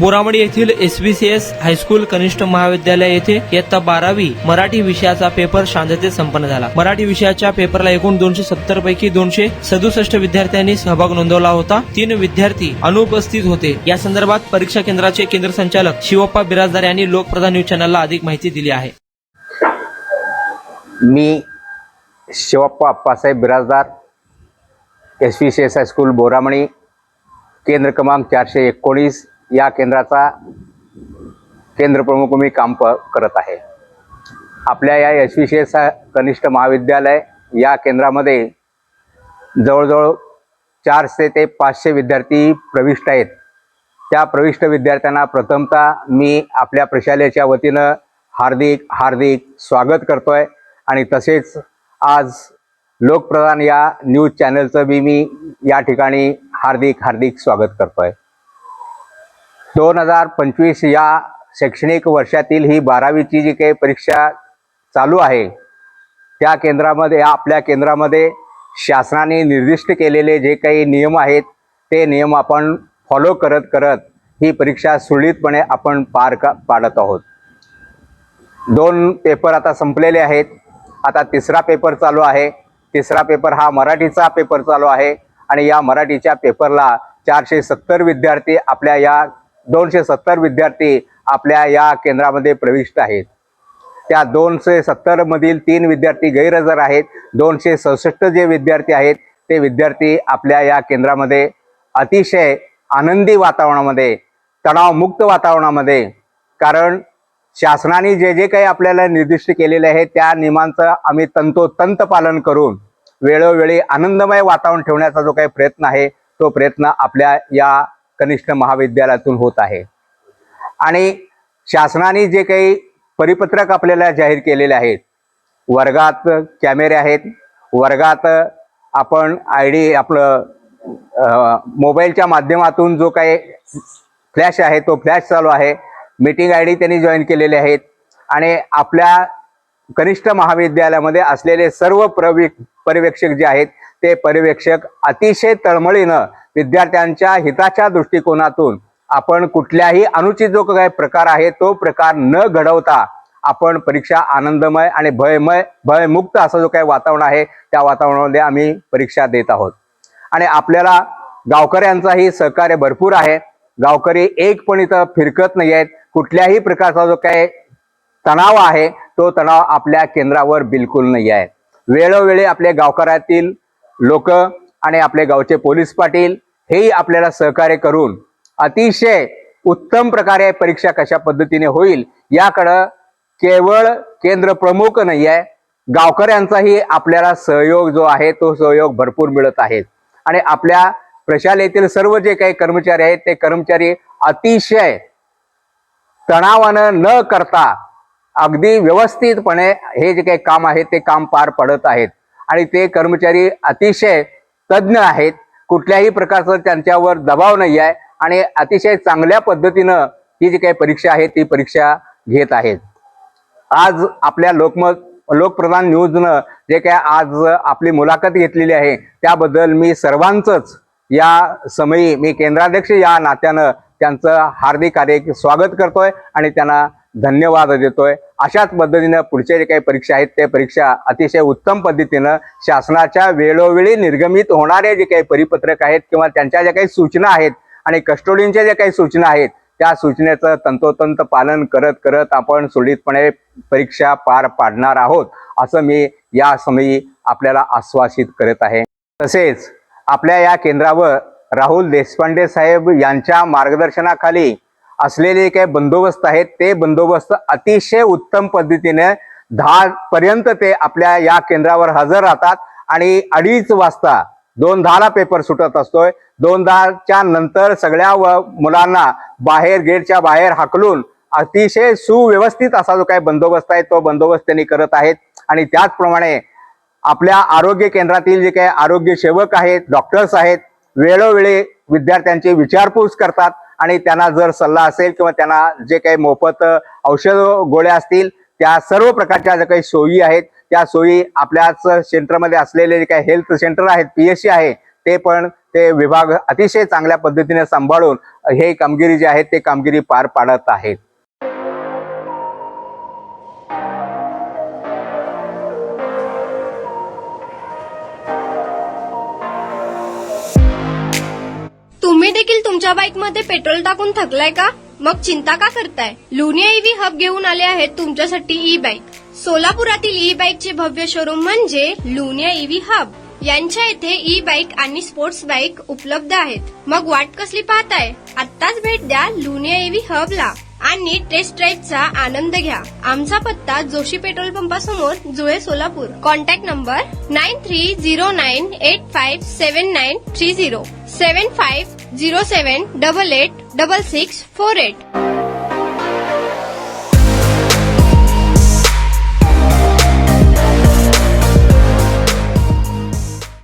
बोरामडी येथील SBCS high school कनिष्ठ महाविद्यालय येथे इयत्ता 12वी मराठी विषयाचा पेपर शांततेत संपन्न झाला। मराठी विषयाच्या पेपरला एकूण 270 पैकी 267 विद्यार्थ्यांनी सहभाग नोंदवला होता। 3 विद्यार्थी अनुपस्थित होते। या संदर्भात परीक्षा केंद्राचे केंद्र संचालक शिवप्पा बिराजदार यांनी लोकप्रधान न्यूज चॅनलला अधिक माहिती दिली आहे। मी शिवप्पा अप्पासाहेब बिराजदार, SBCS हायस्कूल बोरामणी, केंद्र क्रमांक 419 या केंद्राचा केंद्र प्रमुख मी काम करत आहे। आपल्या या SBCS कनिष्ठ महाविद्यालय या केंद्रामध्ये जवळजवळ 400 ते 500 विद्यार्थी प्रविष्ट आहेत। त्या प्रविष्ट विद्यार्थ्यांना प्रथमतः मी आपल्या प्रशालेच्या वतीनं हार्दिक स्वागत करतोय आणि तसेच आज लोकप्रधान या न्यूज चॅनलचं मी या ठिकाणी हार्दिक स्वागत करतोय। 2025 या शैक्षणिक वर्षातील ही 12वीची जी काही परीक्षा चालू आहे त्या केंद्रामध्ये आपल्या केंद्रामध्ये शासनाने निर्दिष्ट केलेले जे काही नियम आहेत ते नियम आपण फॉलो करत ही परीक्षा सुरळीतपणे आपण पाडत आहोत। 2 पेपर आता संपलेले आहेत। आता तिसरा पेपर चालू आहे। तिसरा पेपर हा मराठीचा पेपर चालू आहे आणि या मराठीच्या पेपरला 470 विद्यार्थी आपल्या या 270 विद्यार्थी आपल्या या केंद्रामध्ये प्रविष्ट आहेत। त्या 270 मधील 3 विद्यार्थी गैरहजर आहेत। 266 जे विद्यार्थी आहेत ते विद्यार्थी आपल्या या केंद्रामध्ये अतिशय आनंदी वातावरणामध्ये, तणावमुक्त वातावरणामध्ये, कारण शासनाने जे काही आपल्याला निर्दिष्ट केलेले आहे त्या नियमांचं आम्ही तंतोतंत पालन करून वेळोवेळी आनंदमय वातावरण ठेवण्याचा जो काही प्रयत्न आहे तो प्रयत्न आपल्या या कनिष्ठ महाविद्यालयातून होत आहे। आणि शासनाने जे काही परिपत्रक आपल्याला जाहीर केलेले आहेत, वर्गात कॅमेरे आहेत, वर्गात आपण ID आपलं मोबाईलच्या माध्यमातून जो काही फ्लॅश आहे तो फ्लॅश चालू आहे। मीटिंग ID त्यांनी जॉईन केलेले आहेत आणि आपल्या कनिष्ठ महाविद्यालयामध्ये असलेले सर्व पर्यवेक्षक जे आहेत ते पर्यवेक्षक अतिशय तळमळीनं विद्यार्थ्यांच्या हिताच्या दृष्टिकोनातून आपण कुठल्याही अनुचित जो काही प्रकार आहे तो प्रकार न घडवता आपण परीक्षा आनंदमय आणि भयमुक्त असं जो काही वातावरण आहे त्या वातावरणामध्ये आम्ही परीक्षा देत आहोत। आणि आपल्याला गावकऱ्यांचाही सहकार्य भरपूर आहे। गावकरी एक पण इथं फिरकत नाही आहेत। कुठल्याही प्रकारचा जो काही तणाव आहे तो तणाव आपल्या केंद्रावर बिलकुल नाही आहे। वेळोवेळी आपल्या गावकऱ्यातील लोक आणि आपले गावचे पोलीस पाटील हेही आपल्याला सहकार्य करून अतिशय उत्तम प्रकारे परीक्षा कशा पद्धतीने होईल याकडे केवळ केंद्र प्रमुख नाही आहे, गावकऱ्यांचाही आपल्याला सहयोग जो आहे तो सहयोग भरपूर मिळत आहे। आणि आपल्या प्रशालेतील सर्व जे काही कर्मचारी आहेत ते कर्मचारी अतिशय तणावानं न करता अगदी व्यवस्थितपणे हे जे काही काम आहे ते काम पार पडत आहेत आणि ते कर्मचारी अतिशय तज्ञ आहेत। कुठल्याही प्रकारचा त्यांच्यावर दबाव नाही आहे आणि अतिशय चांगल्या पद्धतीनं ही जी काही परीक्षा आहे ती परीक्षा घेत आहेत। आज आपल्या लोकप्रधान न्यूजनं जे काही आज आपली मुलाखत घेतलेली आहे त्याबद्दल मी सर्वांचंच या समयी मी केंद्राध्यक्ष या नात्यानं त्यांचं हार्दिक स्वागत करतोय आणि त्यांना धन्यवाद देतोय। अशाच पद्धतीनं पुढचे जे काही परीक्षा आहेत ते परीक्षा अतिशय उत्तम पद्धतीनं शासनाच्या वेळोवेळी निर्गमित होणारे जे काही परिपत्रक आहेत किंवा त्यांच्या ज्या काही सूचना आहेत आणि कस्टोडियनच्या ज्या काही सूचना आहेत त्या सूचनेचं तंतोतंत पालन करत आपण सुरळीतपणे परीक्षा पार पाडणार आहोत असं मी या समयी आपल्याला आश्वासित करत आहे। तसेच आपल्या या केंद्रावर राहुल देशपांडे साहेब यांच्या मार्गदर्शनाखाली असलेले काही बंदोबस्त आहेत ते बंदोबस्त अतिशय उत्तम पद्धतीने 10 पर्यंत ते आपल्या या केंद्रावर हजर राहतात आणि 2:30 वाजता 2:10 पेपर सुटत असतोय। 2:10च्या नंतर सगळ्या मुलांना बाहेर गेटच्या बाहेर हाकलून अतिशय सुव्यवस्थित असा जो काही बंदोबस्त आहे तो बंदोबस्त त्यांनी करत आहेत। आणि त्याचप्रमाणे आपल्या आरोग्य केंद्रातील जे काही आरोग्य सेवक आहेत, डॉक्टर्स आहेत, वेळोवेळी विद्यार्थ्यांची विचारपूस करतात आणि त्यांना जर सल्ला असेल किंवा त्यांना जे काही मोफत औषध गोळ्या असतील त्या सर्व प्रकारच्या ज्या काही सोयी आहेत त्या सोयी आपल्याच सेंटरमध्ये असलेले जे काही हेल्थ सेंटर आहेत, PSC आहे ते पण ते विभाग अतिशय चांगल्या पद्धतीने सांभाळून हे कामगिरी जे आहे ते कामगिरी पार पाडत आहेत. तुम्ही देखील तुमच्या बाईकमध्ये पेट्रोल टाकून थकलाय का? मग चिंता का करताय? लुनिया ईव्ही हब घेऊन आले आहेत तुमच्यासाठी ई बाईक. सोलापुरातील ई बाईकचे भव्य शोरूम म्हणजे लुनिया ईव्ही हब. यांच्या इथे ई बाईक आणि स्पोर्ट्स बाईक उपलब्ध आहेत. मग वाट कसली पाहताय? आत्ताच भेट द्या लुनिया ईव्ही हबला आणि टेस्ट ड्राईव्हचा आनंद घ्या. आमचा पत्ता जोशी पेट्रोल पंपासमोर, जुळे, सोलापूर. Contact number 9309857930 7507886648.